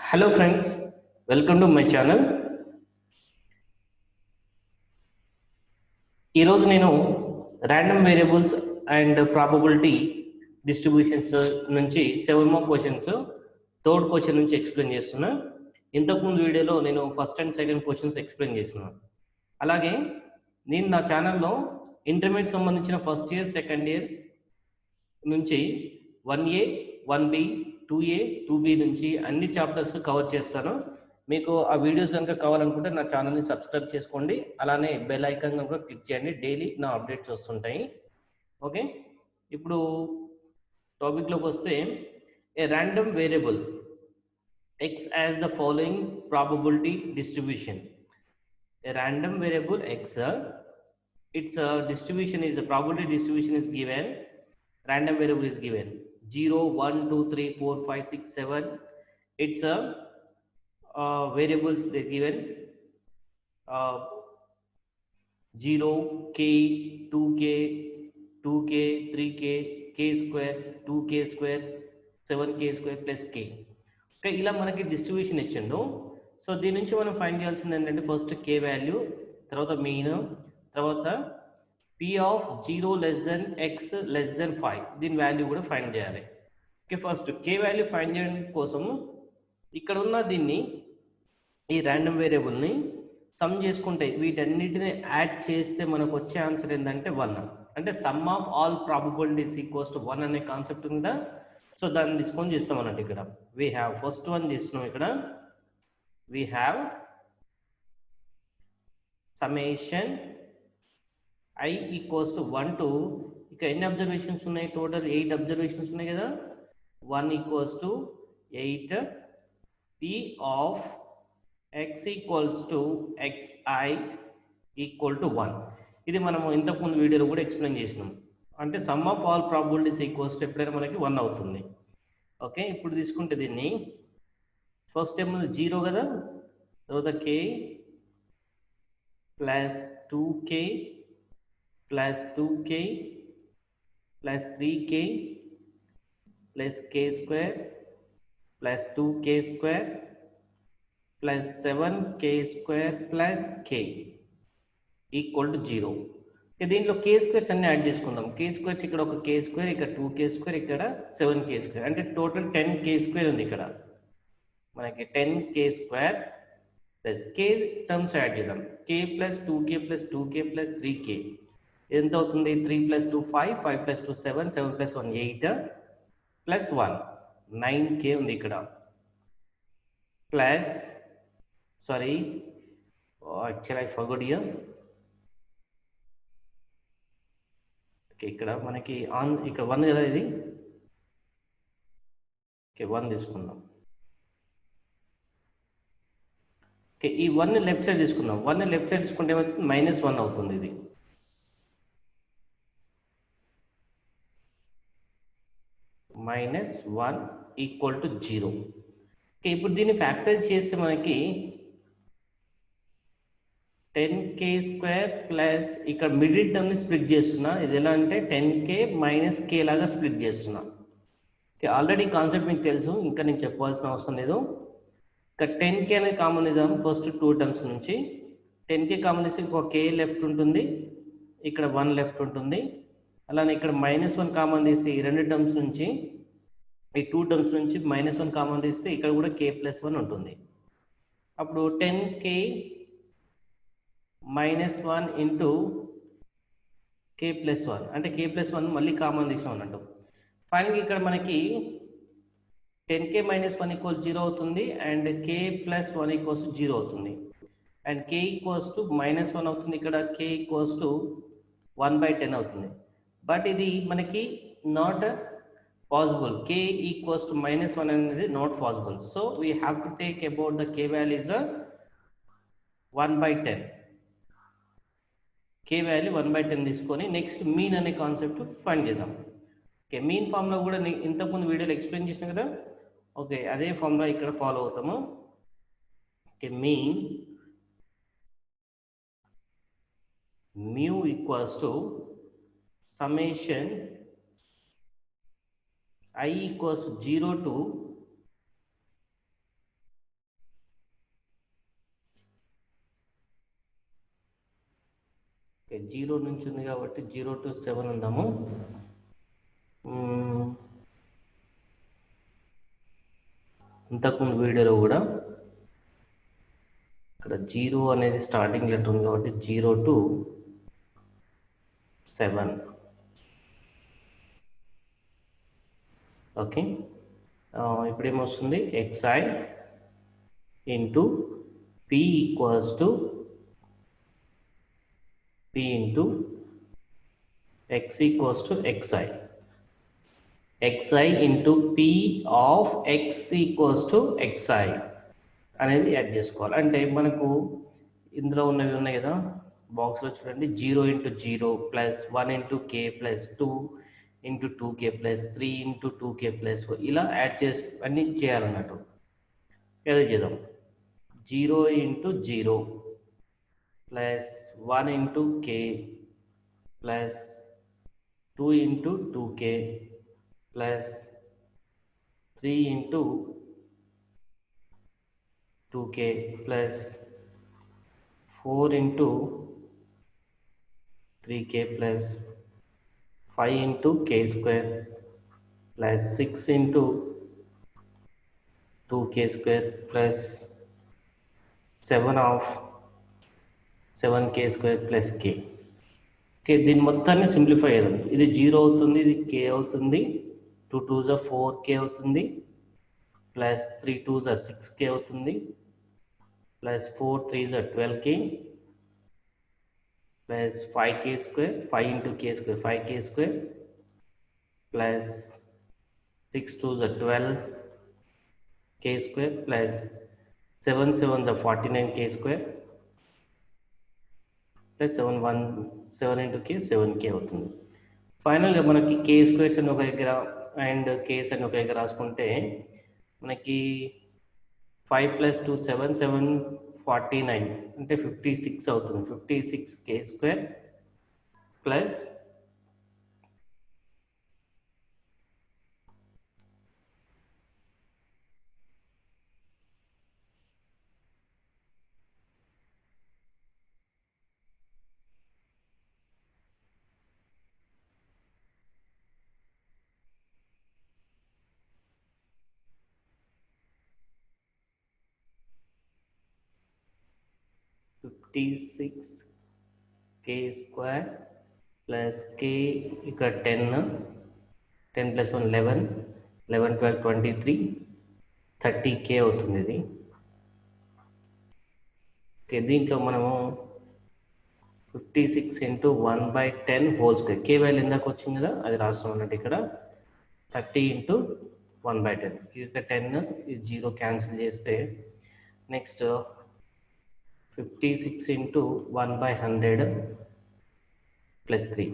Hello friends, welcome to my channel. ఈరోజు నేను random variables and probability distributions నుంచి 7 more questions third question నుంచి explain చేస్తున్నా. ఇంతకుముందు వీడియోలో నేను first and second questions explain చేస్తున్నాను. అలాగే నేను నా ఛానల్లో ఇంటర్మీడియట్ సంబంధించిన ఫస్ట్ ఇయర్ సెకండ్ ఇయర్ నుంచి 1A 1B 2A 2B నుంచి అన్ని చాప్టర్స్ కవర్ చేస్తాను. మీకు ఆ వీడియోస్ కనుక కావాలనుకుంటే నా ఛానల్ని సబ్స్క్రైబ్ చేసుకోండి. అలానే బెల్ ఐకాన్ కనుక క్లిక్ చేయండి. డైలీ నా అప్డేట్స్ వస్తుంటాయి. ఓకే, ఇప్పుడు టాపిక్లోకి వస్తే ఏ random variable x as the following probability distribution. A random variable x, its distribution is the probability distribution is given. Random variable is given 0 1 2 3 4 5 6 7. It's a variables they given 0 k 2k 2k 3k k square 2k square 7k square plus k. Okay, ఇలా మనకి distribution ఇచ్చిండు. So దీని నుంచి మనం find చేయాల్సింది ఏంటంటే first k value, తర్వాత mean, తర్వాత p of 0 less then x less than 5 దీని వాల్యూ కూడా ఫైండ్ చేయాలి. Okay, first k value find చేయడం కోసం ఇక్కడ ఉన్న దీన్ని ఈ ర్యాండమ్ వేరియబుల్ని సమ్ చేసుకుంటే వీటన్నిటిని యాడ్ చేస్తే మనకు వచ్చే ఆన్సర్ ఏంటంటే 1. అంటే some of all probabilities equals to 1 అనే కాన్సెప్ట్ ఉందా. సో దాన్ని తీసుకొని చేస్తాం అన్నట్టు. ఇక్కడ వీ హ్యావ్ ఫస్ట్ వన్ చేస్తున్నాం. ఇక్కడ we have summation i equals to 1 to, ఇక ఎన్ని అబ్జర్వేషన్స్ ఉన్నాయి, టోటల్ 8 అబ్జర్వేషన్స్ ఉన్నాయి కదా. 1 equals to 8 p of x equals to xi equal to 1. ఇది మనము ఇంతకుముందు వీడియోలో కూడా ఎక్స్ప్లెయిన్ చేసినాం. అంటే some of all probabilities equals to ఎప్పుడైనా మనకి 1 అవుతుంది. ఓకే, ఇప్పుడు తీసుకుంటే దీన్ని ఫస్ట్ టైం 0 కదా, తర్వాత k plus 2k plus 2k plus 3k plus k square plus 2k square plus 7k square plus k equal to 0. దీంట్లో k స్క్వేర్స్ అన్ని యాడ్ చేసుకుందాం. k స్క్వేర్స్ ఇక్కడ ఒక k స్క్వేర్, ఇక్కడ 2k స్క్వేర్, ఇక్కడ 7k square, అంటే total 10k square ఉంది. ఇక్కడ మనకి 10k square plus k terms add చేద్దాం. k plus 2k plus 2k plus 3k ఎంత అవుతుంది, 3 plus 2 5, 5 plus 2 7, 7 plus 1 8 plus 1 9k ఉంది ఇక్కడ. Plus sorry actual I forgot here. Okay, ఇక్కడ మనకి ఆన్ ఇక్కడ 1 కదా ఇది. ఓకే, 1 తీసుకుందాం. ఓకే, ఈ 1 లెఫ్ట్ సైడ్ తీసుకుందాం. 1 లెఫ్ట్ సైడ్ తీసుకుంటే ఏమవుతుంది, -1 అవుతుంది ఇది. -1 ఈక్వల్ టు 0. ఓకే, ఇప్పుడు దీన్ని ఫ్యాక్టర్ చేస్తే మనకి 10k స్క్వేర్ ప్లస్ ఇక్కడ మిడిల్ టర్మ్ని స్ప్లిట్ చేస్తున్నా. ఇది ఎలా అంటే 10k మైనస్ k లాగా స్ప్లిట్ చేస్తున్నా. ఓకే, ఆల్రెడీ కాన్సెప్ట్ మీకు తెలుసు, ఇంకా నేను చెప్పాల్సిన అవసరం లేదు. ఇక్కడ 10k అనేది కామన్ ఇద్దాం ఫస్ట్ 2 టర్మ్స్ నుంచి. 10k కామన్ ఇస్తే ఒక k లెఫ్ట్ ఉంటుంది, ఇక్కడ 1 లెఫ్ట్ ఉంటుంది. అలానే ఇక్కడ -1 కామన్ తీసి ఈ 2 టర్మ్స్ నుంచి, ఈ 2 టర్మ్స్ నుంచి -1 కామన్ తీస్తే ఇక్కడ కూడా k ప్లస్ 1 ఉంటుంది. అప్పుడు 10k -1 ఇంటూ k ప్లస్ 1 అంటే k ప్లస్ 1 మళ్ళీ కామన్ తీసాం అన్నట్టు. ఫైనల్గా ఇక్కడ మనకి 10k -1 ఈక్వల్స్ 0 అవుతుంది, అండ్ k ప్లస్ 1 ఈక్వల్స్ 0 అవుతుంది, అండ్ k ఈక్వల్స్ టు -1 అవుతుంది. ఇక్కడ k ఈక్వల్స్ టు 1/10 అవుతుంది. బట్ ఇది మనకి not possible. k equals to -1 అనేది not possible. So we have to take about the k value is 1/10. k value 1/10 తీసుకొని next mean అనే concept find చేద్దాం. Okay, mean formula కూడా ఇంతకుముందు వీడియోలో ఎక్స్ప్లెయిన్ చేసిన కదా. ఓకే, అదే ఫార్ములా ఇక్కడ ఫాలో అవుతాము. Okay, mean mu equals to summation i equals 0 to okay, 0 నుంచి ఉంది కాబట్టి 0 to 7 ఉందాము. ఇంతకుముందు వీడియోలో కూడా ఇక్కడ 0 అనేది స్టార్టింగ్ లెటర్ ఉంది కాబట్టి 0 to 7. ఓకే, ఇప్పుడు ఏమొస్తుంది, xi into p equals to p into x equals to xi. xi into p of x equals to xi అనేది యాడ్ చేసుకోవాలి. అంటే మనకు ఇందులో ఉన్నవి ఉన్నాయి కదా, బాక్స్లో చూడండి, 0 into 0 plus 1 into k plus 2 into 2k plus 3 into 2k plus 4 ఇలా యాడ్ చేసి అన్నీ చేయాలన్నట్టు. ఏదో చేద్దాం. 0 into 0 plus 1 into k plus 2 into 2k plus 3 into 2k plus 4 into 3k plus 5 into k square plus 6 into 2k square plus 7 of 7k square plus k. Okay, దీని మొత్తాన్ని simplify చేద్దాం. ఇది 0 అవుతుంది, ఇది k అవుతుంది, 2 2s 4k అవుతుంది, plus 3 2s 6k అవుతుంది, plus 4 3s 12k plus 5k square, 5 into k square 5k square plus 6 2s 12k square plus 7 7s 49k square plus 7 into k 7k అవుతుంది. ఫైనల్గా మనకి k స్క్వేర్స్ అని ఒక దగ్గర and case అని ఒక దగ్గర రాసుకుంటే మనకి 5 ప్లస్ 2 7 7 49 అంటే 56 అవుతుంది. 56k square plus 56k square plus k ఇక్కడ 10 ప్లస్ 1 11 11 12 23 30k అవుతుంది ఇది. ఓకే, దీంట్లో మనము 56 into 1/10 whole square, k value ఇందాక వచ్చింది కదా అది రాస్తాం అన్నట్టు. ఇక్కడ 30 ఇంటూ 1/10, ఇక్కడ 10 ఇది 0 క్యాన్సిల్ చేస్తే నెక్స్ట్ 56 ఇంటూ 1/100 ప్లస్ 3.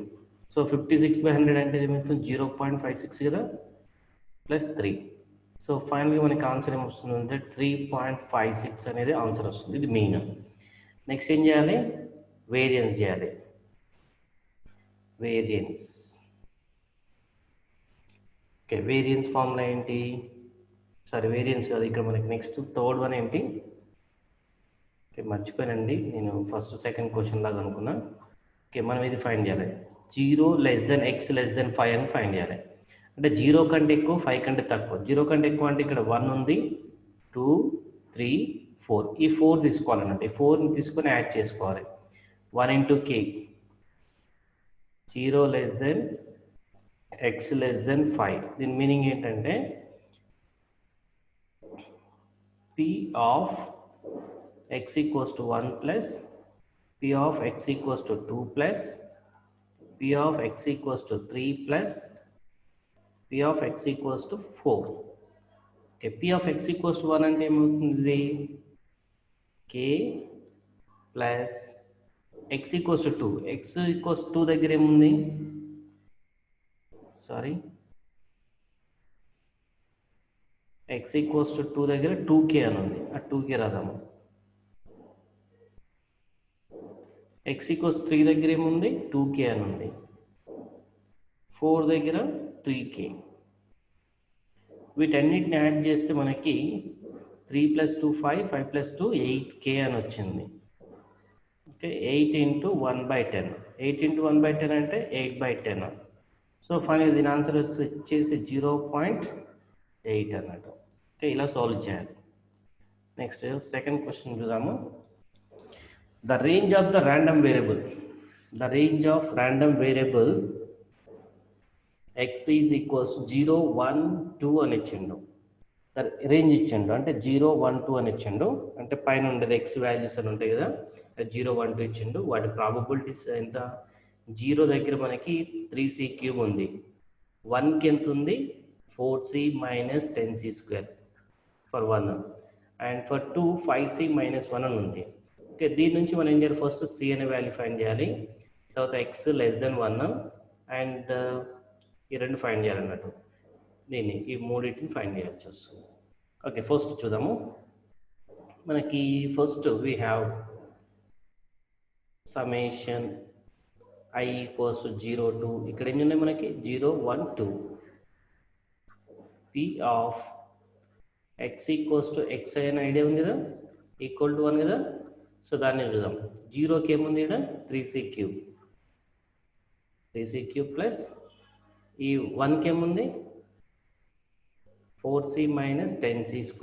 సో 56/100 అంటే ఏమవుతుంది, 0.56 కదా ప్లస్ 3. సో ఫైనల్గా మనకి ఆన్సర్ ఏమొస్తుంది అంటే 3.56 అనేది ఆన్సర్ వస్తుంది. ఇది మెయిన్. నెక్స్ట్ ఏం చేయాలి, వేరియన్స్ చేయాలి. వేరియన్స్, ఓకే, వేరియన్స్ ఫార్ములా ఏంటి, సారీ వేరియన్స్ కాదు, ఇక్కడ మనకి నెక్స్ట్ థర్డ్ వన్ ఏంటి, ఓకే మర్చిపోయానండి నేను, ఫస్ట్ సెకండ్ క్వశ్చన్ లాగా అనుకున్నా. ఓకే, మనం ఇది ఫైండ్ చేయాలి, 0 less then x less than 5 అని ఫైండ్ చేయాలి. అంటే 0 కంటే ఎక్కువ 5 కంటే తక్కువ. 0 కంటే ఎక్కువ అంటే ఇక్కడ 1 ఉంది, 2 3 4, ఈ 4 తీసుకోవాలన్నట్టు. ఈ 4ని తీసుకొని యాడ్ చేసుకోవాలి. 1 into k, 0 less then x less than 5. దీని మీనింగ్ ఏంటంటే p of x equals to 1 plus p of x equals to 2 plus p of x equals to 3 plus p of x equals to 4. Okay, p of x equals to 1 అంటే ఏమవుతుంది, k plus x equals to 2. x equals 2 దగ్గర ఏముంది, sorry x equals to 2 దగ్గర 2k అని ఉంది, ఆ 2k రాదాము. x equals 3 దగ్గర ఏముంది, 2k అని ఉంది. 4 దగ్గర 3k. వీటన్నిటిని యాడ్ చేస్తే మనకి 3 + 2 5, 5 + 2 8k అని వచ్చింది. Okay 8 into 1/10. 8 ఇంటూ 1/10 అంటే 8/10. సో ఫైనల్ దీని ఆన్సర్ వచ్చేసి 0.8 అన్నట్టు. ఓకే ఇలా సాల్వ్ చేయాలి. నెక్స్ట్ సెకండ్ క్వశ్చన్ చూద్దాము. The range of the random variable. The range of random variable x is equals 0, 1, 2 అని ఇచ్చిండు. రేంజ్ ఇచ్చిండు అంటే 0, 1, 2 అని ఇచ్చిండు. అంటే పైన ఉండేది ఎక్స్ వాల్యూస్ అని ఉంటాయి కదా, 0, 1, 2 ఇచ్చిండు. వాటి ప్రాబబిలిటీస్ ఎంత? 0 దగ్గర మనకి 3c³ ఉంది. 1కి ఎంత ఉంది? 4c minus 10c² for 1. And for 2 5c minus 1 అని ఉంది. ఓకే దీని నుంచి మనం ఏం చేయాలి? ఫస్ట్ c అనే వాల్యూ ఫైండ్ చేయాలి. తర్వాత x లెస్ దెన్ 1 అండ్ ఈ రెండు ఫైండ్ చేయాలన్నట్టు. దీన్ని ఈ మూడింటిని ఫైండ్ చేయాల్సి వస్తుంది. ఓకే ఫస్ట్ చూద్దాము. మనకి first we have summation i equals 0 to ఇక్కడ ఎన్ని ఉన్నాయి మనకి? 0, 1, 2. p of x equals to xi అనే ఐడియా ఉంది కదా, ఈక్వల్ టు 1 కదా. సో దాన్ని చూద్దాం. 0కి ఏముంది ఇక్కడ? 3c³ 3c³ ప్లస్ ఈ 1కి ఏముంది? 4c minus 10c²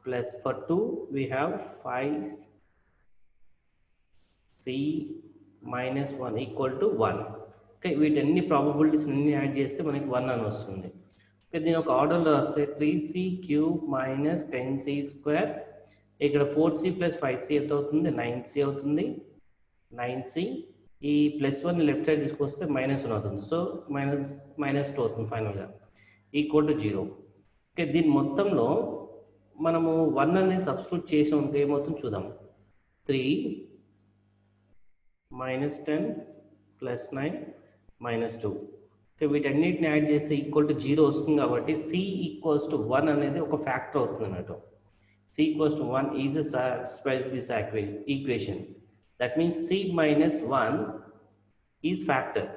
plus for 2 we have 5c minus 1 equal to 1. Okay వీటన్ని ప్రాబబిలిటీస్ అన్ని యాడ్ చేస్తే మనకి 1 అని వస్తుంది. ఓకే దీని ఒక ఆర్డర్లో వస్తే 3c³ మైనస్ 10c². ఇక్కడ 4c ప్లస్ 5c ఎంత అవుతుంది? 9c అవుతుంది. 9c ఈ ప్లస్ 1 లెఫ్ట్ సైడ్ తీసుకొస్తే -1 అవుతుంది. సో -2 అవుతుంది ఫైనల్గా, ఈక్వల్ టు 0. ఓకే దీని మొత్తంలో మనము 1 అనేది సబ్స్టిట్యూట్ చేసి ఉంటే ఏమవుతుంది చూద్దాం. 3 మైనస్ 10 ప్లస్ 9 -2. ఓకే వీటన్నిటిని యాడ్ చేస్తే ఈక్వల్ టు 0 వస్తుంది. కాబట్టి c ఈక్వల్స్ టు 1 అనేది ఒక ఫ్యాక్టర్ అవుతుంది అన్నట్టు. c equals to 1 is satisfies this equation. That means c minus 1 is factor.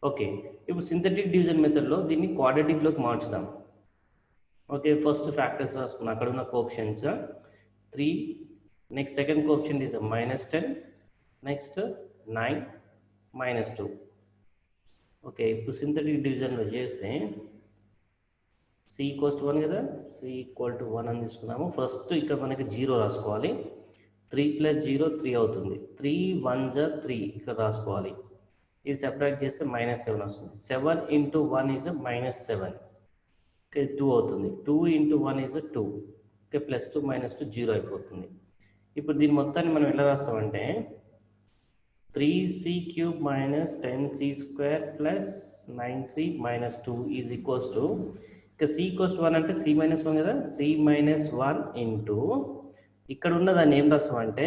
Okay ఇప్పుడు సింథటిక్ డివిజన్ మెథడ్లో దీన్ని క్వాడ్రాటిక్లోకి మార్చుదాం. ఓకే ఫస్ట్ ఫ్యాక్టర్స్ రాసుకున్నాం. అక్కడ ఉన్న coefficients 3, next second coefficient is -10, next 9, -2. Okay ఇప్పుడు సింథటిక్ డివిజన్లో చేస్తే c ఈక్వల్స్ టు 1 కదా, c ఈక్వల్ టు 1 అని తీసుకున్నాము. ఫస్ట్ ఇక్కడ మనకి 0 రాసుకోవాలి. 3 ప్లస్ 0 3 అవుతుంది. 3 1 జా 3 ఇక్కడ రాసుకోవాలి. ఇది సెపరేట్ చేస్తే -7 వస్తుంది. 7 ఇంటూ 1 ఈజ్ -7. ఓకే 2 అవుతుంది. 2 ఇంటూ 1 ఈజ్ 2. ఓకే +2 -2 0 అయిపోతుంది. ఇప్పుడు దీని మొత్తాన్ని మనం ఎలా రాస్తామంటే 3c³ minus 10c² plus 9c minus 2 is equals to, ఇక c ఈక్వల్స్ టు 1 అంటే c మైనస్ 1 కదా, c మైనస్ 1 ఇంటూ ఇక్కడ ఉన్న దాన్ని ఏం రాస్తామంటే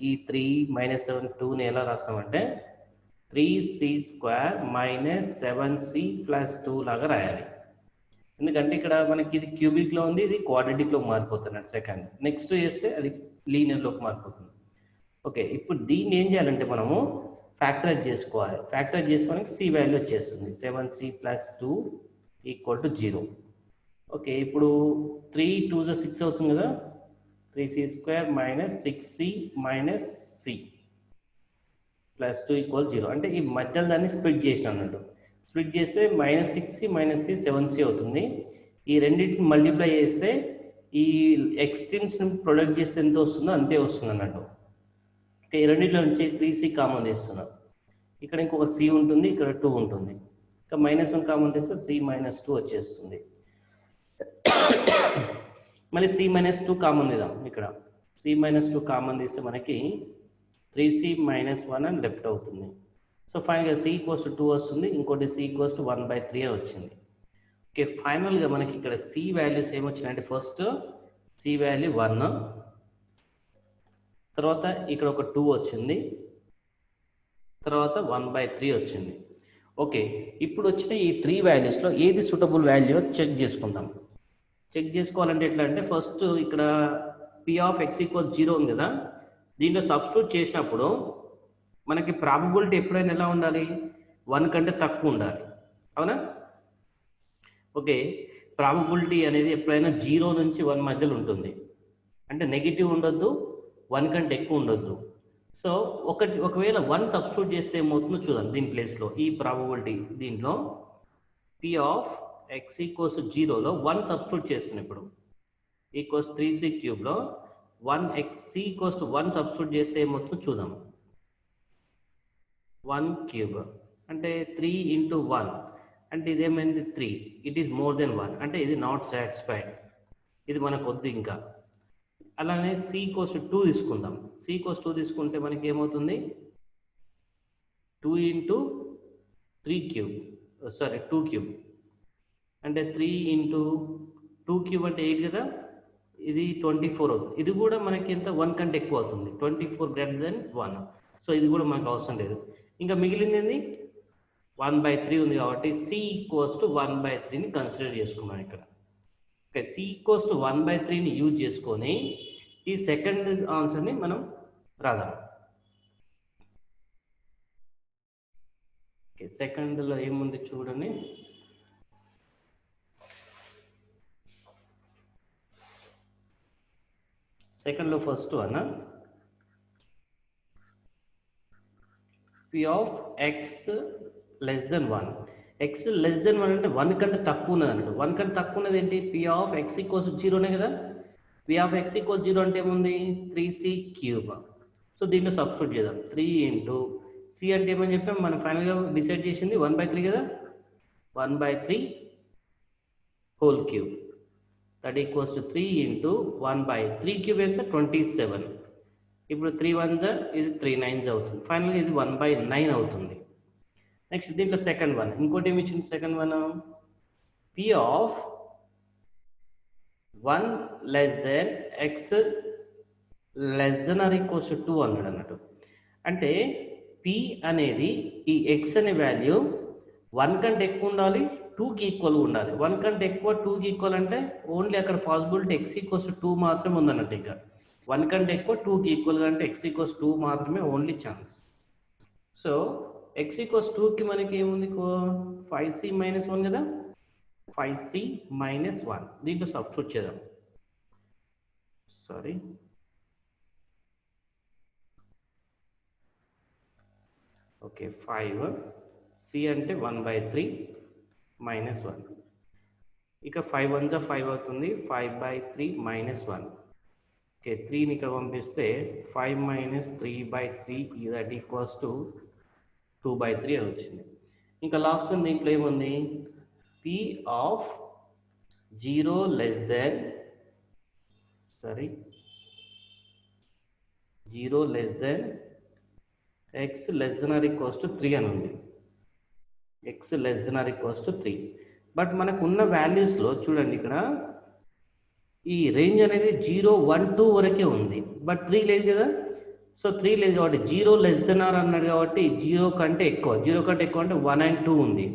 ఈ 3 -7 2ని ఎలా రాస్తామంటే 3c² మైనస్ 7c ప్లస్ 2 లాగా రాయాలి. ఎందుకంటే ఇక్కడ మనకి ఇది క్యూబిక్లో ఉంది, ఇది క్వాడ్రాటిక్లో మారిపోతుంది సెకండ్. నెక్స్ట్ చేస్తే అది లీనియర్లోకి మారిపోతుంది. ఓకే ఇప్పుడు దీన్ని ఏం చేయాలంటే మనము ఫ్యాక్టరైజ్ చేసుకోవాలి. ఫ్యాక్టరైజ్ చేసుకోవడానికి c వాల్యూ వచ్చేస్తుంది. 7c plus 2 equal to 0. Okay ఇప్పుడు 3 2 6 అవుతుంది కదా, 3c² minus 6c minus c plus 2 equal 0. అంటే ఈ మధ్యలో దాన్ని స్ప్లిట్ చేసిన అన్నట్టు. స్ప్లిట్ చేస్తే -6c -c 7c అవుతుంది. ఈ రెండింటిని మల్టిప్లై చేస్తే ఈ ఎక్స్ట్రీమ్స్ని ప్రొడక్ట్ చేస్తే ఎంత వస్తుందో అంతే వస్తుంది అన్నట్టు. ఓకే ఈ రెండింటిలో నుంచి 3c కామన్ తీస్తున్నాం. ఇక్కడ ఇంకొక c ఉంటుంది, ఇక్కడ 2 ఉంటుంది. ఇంకా -1 కామన్ తీస్తే c -2 వచ్చేస్తుంది. మళ్ళీ c -2 కామన్ తీద్దాం. ఇక్కడ c -2 కామన్ తీస్తే మనకి 3c -1 అని లెఫ్ట్ అవుతుంది. సో ఫైనల్గా c ఈక్వల్స్ టు 2 వస్తుంది, ఇంకోటి c ఈక్వల్స్ టు 1/3 వచ్చింది. ఓకే ఫైనల్గా మనకి ఇక్కడ c వాల్యూస్ ఏమొచ్చినాయంటే ఫస్ట్ c వాల్యూ 1, తర్వాత ఇక్కడ ఒక 2 వచ్చింది, తర్వాత 1/3 వచ్చింది. ఓకే ఇప్పుడు వచ్చిన ఈ 3 వాల్యూస్లో ఏది సూటబుల్ వాల్యూ చెక్ చేసుకుందాం. చెక్ చేసుకోవాలంటే ఎట్లా అంటే ఫస్ట్ ఇక్కడ p ఆఫ్ x ఈక్వల్ 0 ఉంది కదా, దీంట్లో సబ్స్టిట్యూట్ చేసినప్పుడు మనకి ప్రాబబిలిటీ ఎప్పుడైనా ఎలా ఉండాలి? 1 కంటే తక్కువ ఉండాలి, అవునా? ఓకే ప్రాబబిలిటీ అనేది ఎప్పుడైనా 0 నుంచి 1 మధ్యలో ఉంటుంది. అంటే నెగిటివ్ ఉండొద్దు, 1 కంటే ఎక్కువ ఉండొద్దు. సో ఒకవేళ 1 సబ్స్టిట్యూట్ చేస్తే ఏమవుతుందో చూద్దాం దీని ప్లేస్లో. ఈ ప్రాబబిలిటీ దీంట్లో పి ఆఫ్ ఎక్స్ ఈక్వల్స్ 0లో 1 సబ్స్టిట్యూట్ చేస్తున్నాం. ఇప్పుడు equals 3c క్యూబ్లో 1x equals 1 substitute చేస్తే ఏమవుతుందో చూద్దాం. 1 క్యూబ్ అంటే 3 ఇంటూ 1 అంటే ఇదేమైంది 3. ఇట్ ఈస్ మోర్ దెన్ 1 అంటే ఇది నాట్ సాటిస్ఫైడ్, ఇది మనకు వద్దు ఇంకా. అలానే c ఈక్వల్స్ 2 తీసుకుందాం. c ఈక్వల్స్ 2 తీసుకుంటే మనకి ఏమవుతుంది 2 ఇంటూ 3 క్యూబ్, సారీ 2 క్యూబ్ అంటే 3 ఇంటూ 2 క్యూబ్ అంటే 8 కదా, ఇది 24 అవుతుంది. ఇది కూడా మనకి ఎంత 1 కంటే ఎక్కువ అవుతుంది, 24 గ్రేటర్ దెన్ 1. సో ఇది కూడా మనకు అవసరం లేదు. ఇంకా మిగిలింది ఏంది 1/3 ఉంది కాబట్టి c ఈక్వల్స్ టు 1/3ని కన్సిడర్ చేసుకున్నాం ఇక్కడ. ఓకే, c ఈక్వల్స్ టు 1/3ని యూజ్ చేసుకొని ఈ సెకండ్ ఆన్సర్ని మనం రాద్దాం. ఓకే, సెకండ్లో ఏముంది చూడండి. సెకండ్లో ఫస్ట్ అన్న P of X less then 1. X less then 1 అంటే 1 కంటే తక్కువ ఉన్నది అన్నట్టు. 1 కంటే తక్కువ ఉన్నది ఏంటి, పి ఆఫ్ ఎక్స్ ఈక్వల్స్ 0నే కదా. పి ఆఫ్ ఎక్స్ ఈక్వల్స్ 0 అంటే ఏముంది 3c క్యూబ్. సో దీంట్లో సబ్స్టిట్యూట్ చేద్దాం. 3 ఇంటూ సి అంటే ఏమని చెప్పాం మనం ఫైనల్గా డిసైడ్ చేసింది 1/3 కదా, 1/3 whole cube that equals to 3 into 1/3 cube ఎంత 27. ఇప్పుడు 3 1s ఇది 3 9s అవుతుంది. ఫైనల్గా ఇది 1/9 అవుతుంది. నెక్స్ట్ దీంట్లో సెకండ్ వన్, ఇంకోటి ఏమి ఇచ్చింది second one, P of 1 less than X less than R equals to 2 అన్నాడు అన్నట్టు. అంటే పి అనేది ఈ ఎక్స్ అనే వాల్యూ 1 కంటే ఎక్కువ ఉండాలి, 2కి ఈక్వల్గా ఉండాలి. 1 కంటే ఎక్కువ 2కి ఈక్వల్ అంటే ఓన్లీ అక్కడ పాసిబిలిటీ ఎక్స్ ఈక్వల్స్ 2 మాత్రమే ఉందన్నట్టు. ఇక 1 కంటే ఎక్కువ 2కి ఈక్వల్గా అంటే ఎక్స్ ఈక్వల్స్ 2 మాత్రమే only chance. So X equals 2కి మనకి ఏముంది 5c మైనస్ 1 కదా, 5c మైనస్ 1 దీంట్లో సబ్స్టిట్యూట్ చేద్దాం. సారీ, ఓకే 5c అంటే 1/3 మైనస్ 1. ఇక 5 1s 5 అవుతుంది, 5/3 మైనస్ 1. ఓకే 3ని ఇక్కడ పంపిస్తే 5 మైనస్ 3/3 దట్ ఈక్వల్స్ టు 2/3 అని వచ్చింది. ఇంకా లాస్ట్ వన్ దీంట్లో ఏముంది, P of 0 less than 0 less than X less than R equals to 3 అని ఉంది. X less than R equals to 3. But మనకు ఉన్న వాల్యూస్లో చూడండి ఇక్కడ ఈ రేంజ్ అనేది 0 1 2 వరకే ఉంది, బట్ 3 లేదు కదా. సో 3 లేదు కాబట్టి 0 లెస్ దెన్ ఆర్ అన్నాడు కాబట్టి 0 కంటే ఎక్కువ అంటే 1 and 2 ఉంది,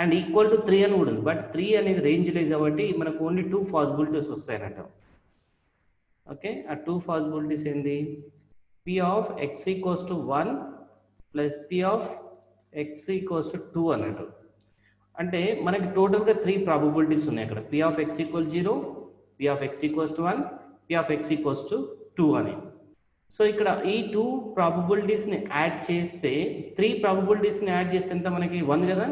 అండ్ ఈక్వల్ టు 3 అని కూడా ఉంది. బట్ 3 అనేది రేంజ్ లేదు కాబట్టి మనకు ఓన్లీ 2 పాసిబిలిటీస్ వస్తాయన్నట్టు. ఓకే, ఆ 2 పాసిబిలిటీస్ ఏంటి, P of X equals to 1 plus P of X equals to 2 అన్నట్టు. అంటే మనకి టోటల్గా 3 ప్రాబబిలిటీస్ ఉన్నాయి అక్కడ, P of X equal 0, P of X equals to 1, P of X equals to 2 అని. సో ఇక్కడ ఈ 2 ప్రాబబిలిటీస్ని యాడ్ చేస్తే 3 ప్రాబబిలిటీస్ని యాడ్ చేస్తే ఎంత మనకి 1 కదా.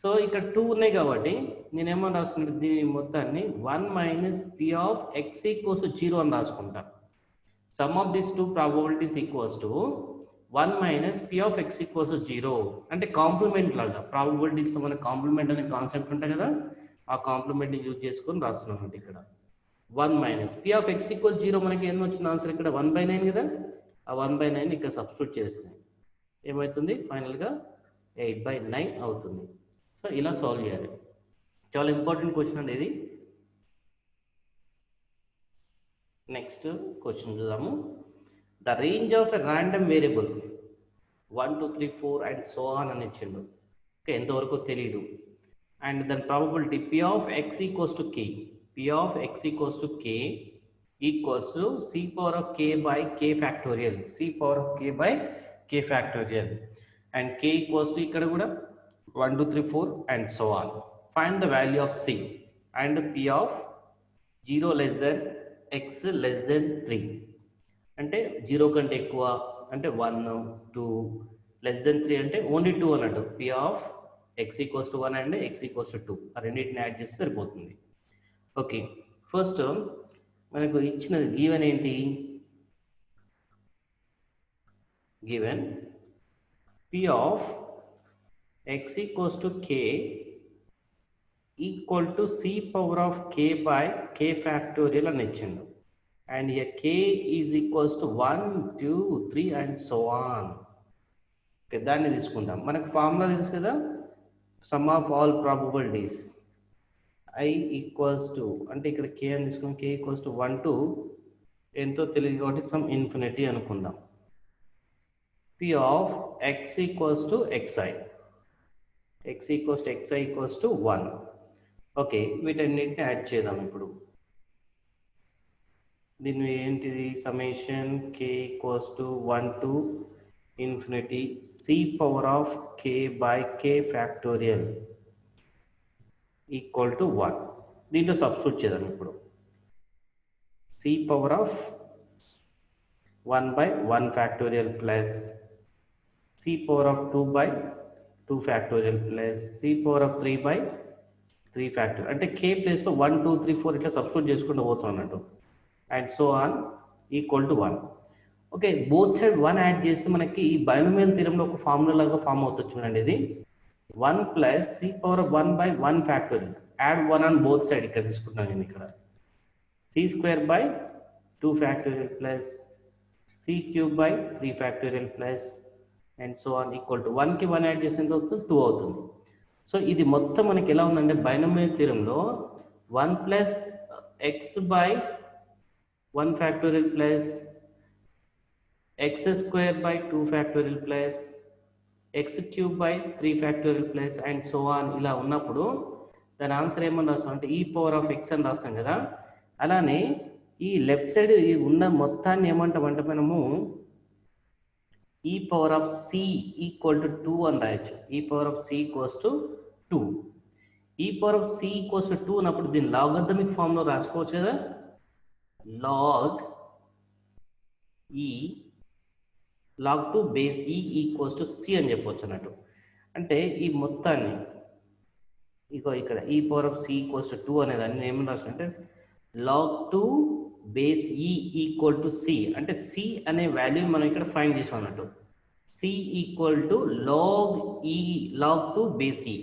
సో ఇక్కడ 2 ఉన్నాయి కాబట్టి నేనేమో రాసుకుంటా దీని మొత్తాన్ని 1 minus P of X equals to 0 అని రాసుకుంటా. Some of this 2 probabilities equals to 1 minus P of X equals to 0. అంటే కాంప్లిమెంట్ లాగా ప్రాబబిలిటీస్ మనకి కాంప్లిమెంట్ అనే కాన్సెప్ట్ ఉంటుంది కదా, ఆ కాంప్లిమెంట్ని యూజ్ చేసుకొని రాస్తున్నాం అంటే ఇక్కడ 1 minus P of X equal 0 మనకి ఏం వచ్చిన ఆన్సర్ ఇక్కడ 1/9 కదా. ఆ 1/9 ఇక్కడ సబ్స్టిట్యూట్ చేస్తే ఏమవుతుంది ఫైనల్గా 8/9 అవుతుంది. సో ఇలా సాల్వ్ చేయాలి. చాలా ఇంపార్టెంట్ క్వశ్చన్ అండి ఇది. నెక్స్ట్ క్వశ్చన్ చూద్దాము. The range of a random variable 1 2 3 4 and so on అని ఇచ్చిండు. ఓకే, ఎంతవరకు తెలియదు. అండ్ దాని probability P of X equals to K, P of X equals to K equals to C power of K by K factorial, C power of K by K factorial. And K equals to ఇక్కడ కూడా 1 2 3 4 and so on. Find the value of C and P of 0 less than X less than 3. అంటే 0 కంటే ఎక్కువ అంటే 1 2 less than 3 అంటే only 2 అన్నట్టు p of x equals to 1 and x equals to 2 ఆ రెండింటిని యాడ్ చేస్తే సరిపోతుంది. ఓకే, ఫస్ట్ మనకు ఇచ్చినది గివెన్ ఏంటి? Given p of x equals to k equal to c power of k by k factorial అని ఇచ్చిండు. And here k is equals to 1 2 3 and so on. Okay, దాన్ని తీసుకుందాం. మనకు ఫార్ములా తెలుసు కదా, some of all probabilities i equals to అంటే ఇక్కడ k అని తీసుకుని k ఈక్వల్స్ టు 1 to ఎంతో తెలియదు కాబట్టి సమ్ ఇన్ఫినిటీ అనుకుందాం. p of x equals to xi x equals to xi equals to 1. Okay, వీటన్నిటిని యాడ్ చేద్దాం. ఇప్పుడు దీని ఏంటిది? Summation k equals to 1 to infinity c power of k by k factorial equal to 1. దీంట్లో substitute చేద్దాం. ఇప్పుడు c power of 1 by 1 factorial plus c power of 2 by 2 factorial plus c power of 3 by 3 factorial. అంటే k ప్లేస్లో 1 2 3 4 ఇట్లా substitute చేసుకుంటూ పోతాం అన్నట్టు. And so on equal to 1. Okay, both side 1 add చేస్తే మనకి ఈ బైనోమియల్ థియరంలో ఒక ఫార్ములా లాగా ఫామ్ అవుతుంది చూడండి. ఇది 1 plus c power of 1 by 1 factorial add 1 on both side ఇక్కడ తీసుకుంటున్నాను నేను. ఇక్కడ c square by 2 factorial plus c cube by 3 factorial plus and so on equal to 1కి 1 యాడ్ చేస్తే ఎంత అవుతుంది? 2 అవుతుంది. సో ఇది మొత్తం మనకి ఎలా ఉందంటే బైనోమియల్ థియరంలో 1 plus x by 1 factorial plus x square by 2 factorial plus x cube by 3 factorial plus and so on ఇలా ఉన్నప్పుడు దాని ఆన్సర్ ఏమని రాస్తాం అంటే e పవర్ ఆఫ్ x అని రాస్తాం కదా. అలానే ఈ లెఫ్ట్ సైడ్ ఉన్న మొత్తాన్ని ఏమంటామంటే మనము e power of c equal to 2 అని రాయొచ్చు. e power of c equals to 2. e power of c equals to 2 అన్నప్పుడు దీన్ని లాగరిథమిక్ ఫామ్లో రాసుకోవచ్చు కదా. log e log 2 base e equals to c అని చెప్పవచ్చు అన్నట్టు. అంటే ఈ మొత్తాన్ని ఇగో ఇక్కడ e power of c equals to 2 అనేదాన్ని ఏమని రాసుకుంటే log 2 base e equal to c. అంటే c అనే వాల్యూ మనం ఇక్కడ ఫైండ్ చేసాం అన్నట్టు. c equal to log e log 2 base e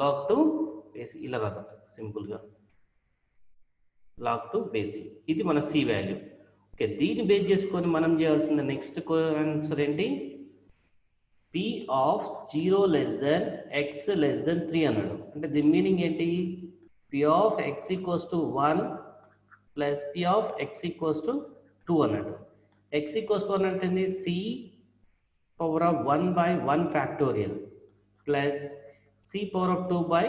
log 2 base ఇలా రాద్దాం సింపుల్గా log 2 బేస్ e. ఇది మన c వాల్యూ. ఓకే, దీన్ని బేస్ చేసుకొని మనం చేయాల్సిన నెక్స్ట్ ఆన్సర్ ఏంటి? p of 0 less then x less than 3 అన్నాడు. అంటే దీని మీనింగ్ ఏంటి? p of x equals to 1 plus p of x equals to 2 అన్నాడు. x ఈక్వల్స్ టు 1 అంటే c power of 1 by 1 factorial plus c power of 2 by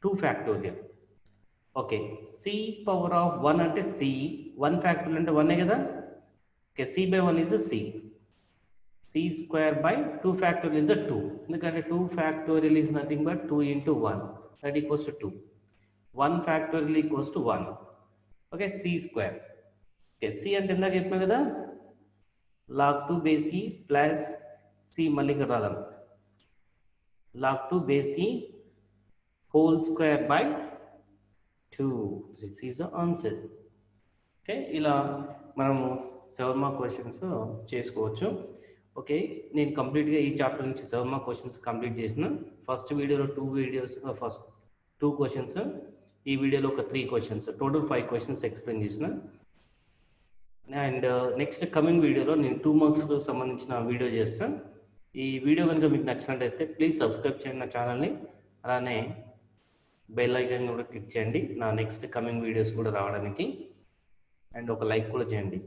2 factorial. Okay, c power of 1 అంటే c 1 factorial అంటే 1 కదా. Okay, c by 1 is c. c square by 2 factorial is 2. ఎందుకంటే 2 factorial is nothing but 2 into 1 that equals to 2. 1 factorial equals to 1. Okay, c square. Okay, c అంటే ఇందాక చెప్పినా కదా log 2 base e plus c మళ్ళీ ఇక్కడ రాదాం log 2 base e whole square by 2. This is the answer. Okay, ఇలా మనము 7 mark questions చేసుకోవచ్చు. Okay, నేను కంప్లీట్గా ఈ చాప్టర్ నుంచి 7 మార్క్ క్వశ్చన్స్ కంప్లీట్ చేసిన. ఫస్ట్ వీడియోలో 2 వీడియోస్ ఫస్ట్ 2 క్వశ్చన్స్, ఈ వీడియోలో ఒక 3 క్వశ్చన్స్, టోటల్ 5 క్వశ్చన్స్ ఎక్స్ప్లెయిన్ చేసిన. అండ్ నెక్స్ట్ కమింగ్ వీడియోలో నేను 2 మార్క్స్కి సంబంధించిన వీడియో చేస్తాను. ఈ వీడియో కనుక మీకు నచ్చినట్లయితే ప్లీజ్ సబ్స్క్రైబ్ చేయండి నా ఛానల్ని. అలానే బెల్ ఐకాన్ కూడా క్లిక్ చేయండి నా నెక్స్ట్ కమింగ్ వీడియోస్ కూడా రావడానికి. అండ్ ఒక లైక్ కూడా చేయండి.